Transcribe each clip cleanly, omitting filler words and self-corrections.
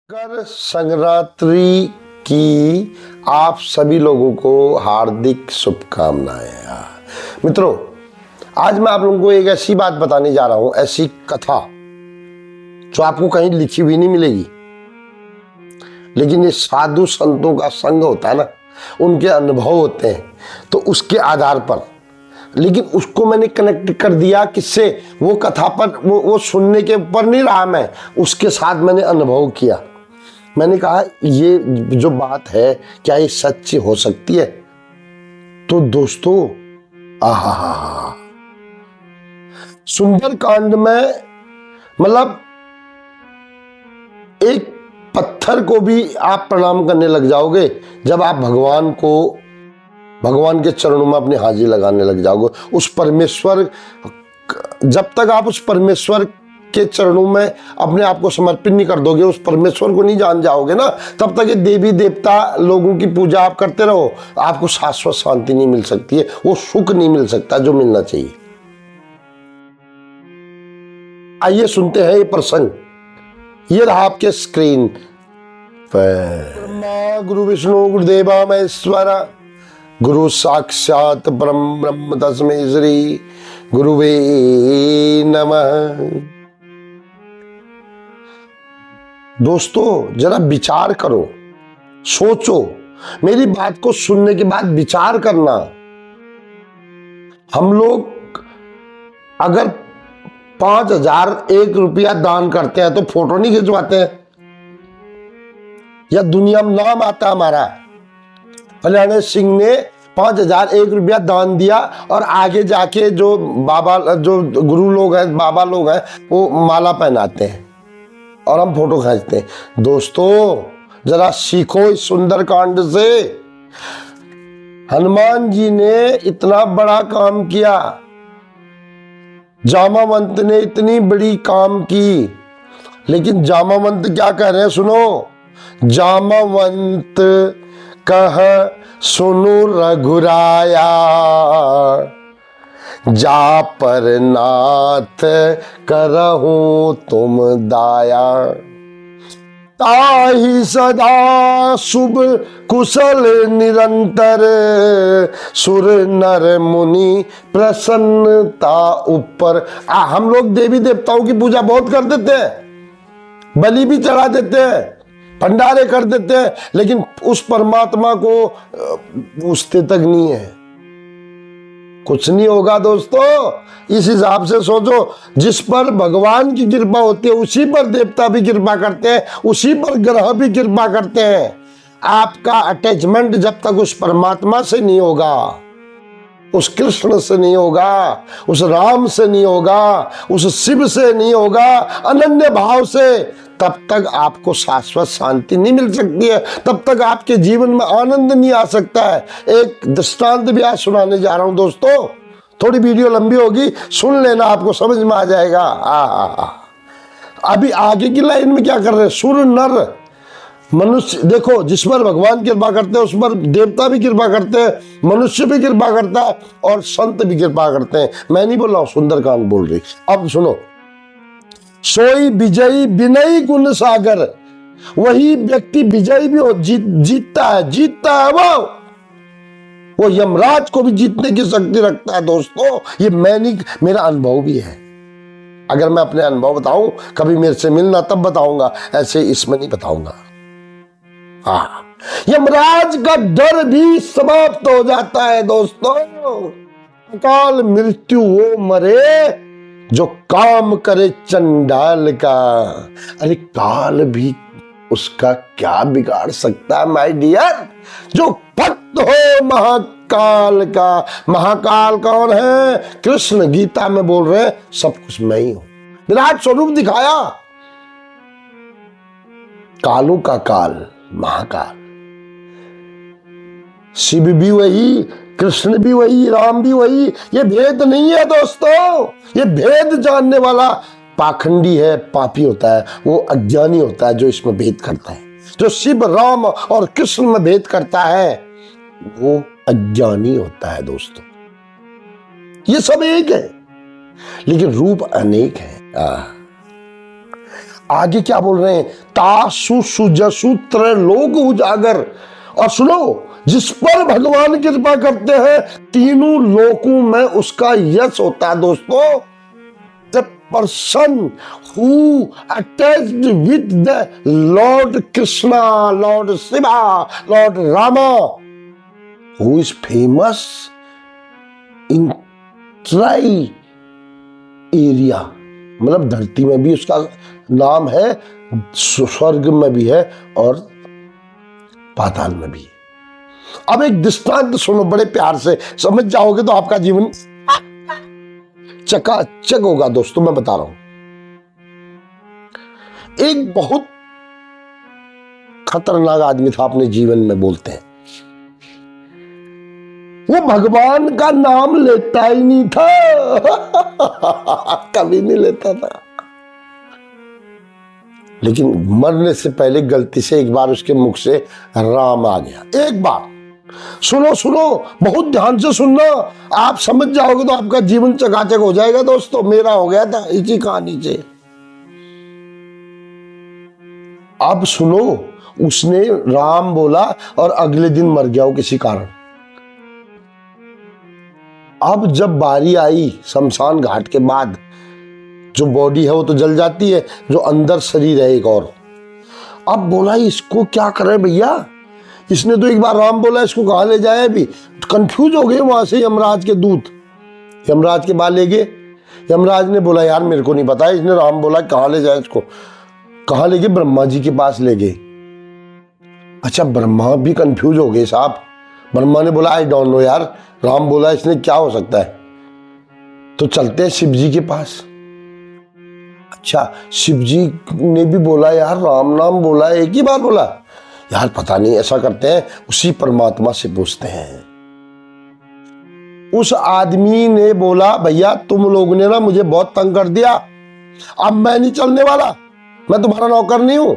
मकर संक्रांति की आप सभी लोगों को हार्दिक शुभकामनाएं। मित्रों, आज मैं आप लोगों को एक ऐसी बात बताने जा रहा हूं, ऐसी कथा जो आपको कहीं लिखी हुई नहीं मिलेगी, लेकिन ये साधु संतों का संग होता है ना, उनके अनुभव होते हैं, तो उसके आधार पर, लेकिन उसको मैंने कनेक्ट कर दिया किससे, वो कथा पर, वो सुनने के ऊपर नहीं रहा, मैं उसके साथ मैंने अनुभव किया। मैंने कहा ये जो बात है क्या ये सच हो सकती है? तो दोस्तों, आहा, सुंदरकांड में मतलब एक पत्थर को भी आप प्रणाम करने लग जाओगे जब आप भगवान के चरणों में अपनी हाजिरी लगाने लग जाओगे। उस परमेश्वर, जब तक आप उस परमेश्वर के चरणों में अपने आप को समर्पित नहीं कर दोगे, उस परमेश्वर को नहीं जान जाओगे ना, तब तक ये देवी देवता लोगों की पूजा आप करते रहो, आपको शाश्वत शांति नहीं मिल सकती है, वो सुख नहीं मिल सकता जो मिलना चाहिए। आइए सुनते हैं ये प्रसंग। ये रहा आपके स्क्रीन पर। गुरु विष्णु गुरुदेवा महेश्वरा, गुरु साक्षात परम ब्रह्म तस्मै श्री गुरुवे नमः। दोस्तों, जरा विचार करो, सोचो, मेरी बात को सुनने के बाद विचार करना। हम लोग अगर 5,001 रुपया दान करते हैं तो फोटो नहीं खिंचवाते हैं, या दुनिया में नाम आता हमारा, फलाने सिंह ने 5,001 रुपया दान दिया, और आगे जाके जो गुरु लोग हैं, बाबा लोग हैं, वो माला पहनाते हैं और हम फोटो खींचते हैं। दोस्तों, जरा सीखो इस सुंदरकांड से। हनुमान जी ने इतना बड़ा काम किया, जामावंत ने इतनी बड़ी काम की, लेकिन जामावंत क्या कह रहे हैं, सुनो। जामावंत कह सुनु रघुराया, जा पर नाथ करहूं तुम दाया, ताहि सदा शुभ कुशल निरंतर, सुर नर मुनि प्रसन्नता ऊपर। हम लोग देवी देवताओं की पूजा बहुत कर देते हैं, बलि भी चढ़ा देते हैं, भंडारे कर देते हैं, लेकिन उस परमात्मा को पूछते तक नहीं है। कुछ नहीं होगा दोस्तों। इस हिसाब से सोचो, जिस पर भगवान की कृपा होती है उसी पर देवता भी कृपा करते हैं, उसी पर ग्रह भी कृपा करते हैं। आपका अटैचमेंट जब तक उस परमात्मा से नहीं होगा, उस कृष्ण से नहीं होगा, उस राम से नहीं होगा, उस शिव से नहीं होगा, अनन्य भाव से, तब तक आपको शाश्वत शांति नहीं मिल सकती है, तब तक आपके जीवन में आनंद नहीं आ सकता है। एक दृष्टांत भी आज सुनाने जा रहा हूं दोस्तों, थोड़ी वीडियो लंबी होगी, सुन लेना, आपको समझ में आ जाएगा। अभी आगे की लाइन में क्या कर रहे हैं, सुर नर मनुष्य। देखो, जिस पर भगवान कृपा करते हैं उस पर देवता भी कृपा करते हैं, मनुष्य भी कृपा करता है, और संत भी कृपा करते हैं। मैं नहीं बोल रहा हूं, सुंदरकांड बोल रही। अब सुनो। सोई विजयी विनयी गुण सागर, वही व्यक्ति विजयी भी हो, जीतता है वो यमराज को भी जीतने की शक्ति रखता है। दोस्तों, ये मेरा अनुभव भी है। अगर मैं अपने अनुभव बताऊं, कभी मेरे से मिलना तब बताऊंगा, ऐसे इसमें नहीं बताऊंगा। यमराज का डर भी समाप्त हो जाता है दोस्तों। अकाल मृत्यु वो मरे जो काम करे चंडाल का। अरे काल भी उसका क्या बिगाड़ सकता है माय डियर, जो भक्त हो महाकाल का। महाकाल कौन है? कृष्ण गीता में बोल रहे हैं, सब कुछ मैं ही हूं। विराट स्वरूप दिखाया, कालों का काल महाकाल। शिव भी वही, कृष्ण भी वही, राम भी वही। ये भेद नहीं है दोस्तों, ये भेद जानने वाला पाखंडी है, पापी होता है, वो अज्ञानी होता है जो इसमें भेद करता है। जो शिव राम और कृष्ण में भेद करता है वो अज्ञानी होता है दोस्तों। ये सब एक है, लेकिन रूप अनेक है। आगे क्या बोल रहे हैं, तासु सुजसु त्रैलोक उजागर। और सुनो, जिस पर भगवान कृपा करते हैं तीनों लोकों में उसका यश होता है दोस्तों। The person who attached with the Lord Krishna, Lord Shiva, Lord Rama, who is famous in try area, मतलब धरती में भी उसका नाम है, स्वर्ग में भी है और पाताल में भी है। अब एक दृष्टांत सुनो, बड़े प्यार से समझ जाओगे तो आपका जीवन चकाचक होगा दोस्तों। मैं बता रहा हूं, एक बहुत खतरनाक आदमी था अपने जीवन में, बोलते हैं वो भगवान का नाम लेता ही नहीं था कभी नहीं लेता था। लेकिन मरने से पहले गलती से एक बार उसके मुख से राम आ गया। एक बार सुनो सुनो, बहुत ध्यान से सुनना, आप समझ जाओगे तो आपका जीवन चकाचक हो जाएगा दोस्तों। मेरा हो गया था इसी कहानी से। अब सुनो, उसने राम बोला और अगले दिन मर गया वो किसी कारण। अब जब बारी आई शमशान घाट के बाद, जो बॉडी है वो तो जल जाती है, जो अंदर शरीर है एक और। अब बोला इसको क्या करें भैया, इसने तो एक बार राम बोला, इसको कहाँ ले जाए। अभी कंफ्यूज हो गए वहां से यमराज के दूत, यमराज के पास ले गए। यमराज ने बोला यार मेरे को नहीं पता, इसने राम बोला कहाँ ले जाए इसको। कहाँ ले गए, ब्रह्मा जी के पास ले गए। अच्छा, ब्रह्मा भी कंफ्यूज हो गए साहब। ब्रह्मा ने बोला आई डोंट नो यार, राम बोला इसने क्या हो सकता है, तो चलते हैं शिव जी के पास। अच्छा, शिव जी ने भी बोला यार राम नाम बोला, एक ही बार बोला यार, पता नहीं, ऐसा करते हैं उसी परमात्मा से पूछते हैं। उस आदमी ने बोला भैया तुम लोगों ने ना मुझे बहुत तंग कर दिया, अब मैं नहीं चलने वाला, मैं तुम्हारा नौकर नहीं हूं।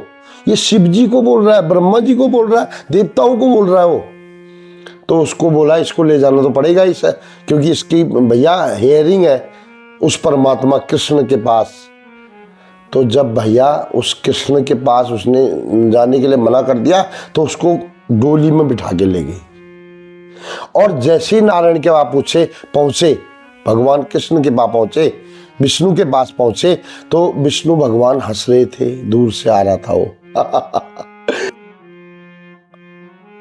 ये शिव जी को बोल रहा है, ब्रह्मा जी को बोल रहा है, देवताओं को बोल रहा है वो। तो उसको बोला इसको ले जाना तो पड़ेगा इसे, क्योंकि इसकी भैया हेयरिंग है उस परमात्मा कृष्ण के पास। तो जब भैया उस कृष्ण के पास उसने जाने के लिए मना कर दिया तो उसको डोली में बिठा के ले गई। और जैसे ही नारायण के पास पहुंचे, भगवान कृष्ण के पास पहुंचे, विष्णु के पास पहुंचे, तो विष्णु भगवान हंस रहे थे, दूर से आ रहा था वो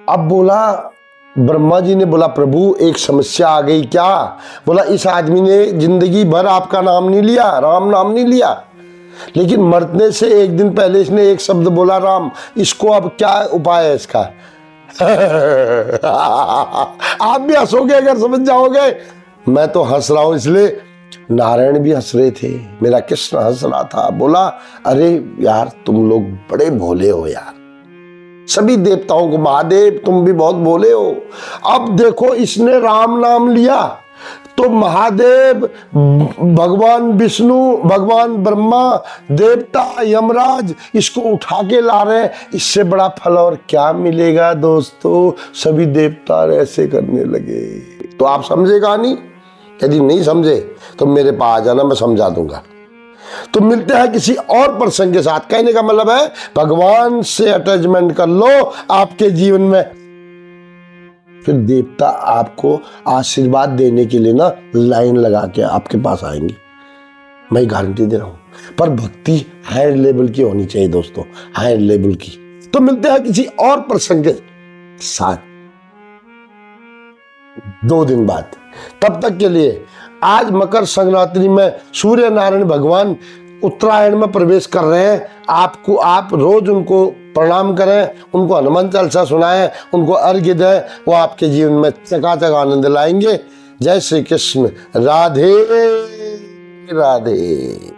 अब बोला, ब्रह्मा जी ने बोला प्रभु एक समस्या आ गई क्या। बोला इस आदमी ने जिंदगी भर आपका नाम नहीं लिया, राम नाम नहीं लिया, लेकिन मरने से एक दिन पहले इसने एक शब्द बोला राम, इसको अब क्या उपाय है इसका आप भी हंसोगे अगर समझ जाओगे। मैं तो हंस रहा हूं इसलिए, नारायण भी हंस रहे थे, मेरा कृष्ण हंस रहा था। बोला अरे यार तुम लोग बड़े भोले हो यार, सभी देवताओं को महादेव तुम भी बहुत भोले हो। अब देखो इसने राम नाम लिया तो महादेव, भगवान विष्णु, भगवान ब्रह्मा, देवता, यमराज इसको उठा के ला रहे हैं। इससे बड़ा फल और क्या मिलेगा दोस्तों। सभी देवता ऐसे करने लगे। तो आप समझे कहानी, यदि नहीं समझे तो मेरे पास आ जाना, मैं समझा दूंगा। तो मिलते हैं किसी और प्रसंग के साथ। कहने का मतलब है भगवान से अटैचमेंट कर लो आपके जीवन में, फिर देवता आपको आशीर्वाद देने के लिए ना लाइन लगा के आपके पास आएंगे, मैं गारंटी दे रहा हूं। पर भक्ति हायर लेवल की होनी चाहिए दोस्तों, हायर लेवल की। तो मिलते हैं किसी और प्रसंग के साथ 2 दिन बाद। तब तक के लिए आज मकर संक्रांति में सूर्य नारायण भगवान उत्तरायण में प्रवेश कर रहे हैं। आप रोज उनको प्रणाम करें, उनको हनुमान चालीसा सुनाएं, उनको अर्घ्य दें, वो आपके जीवन में चकाचक आनंद लाएंगे। जय श्री कृष्ण, राधे राधे।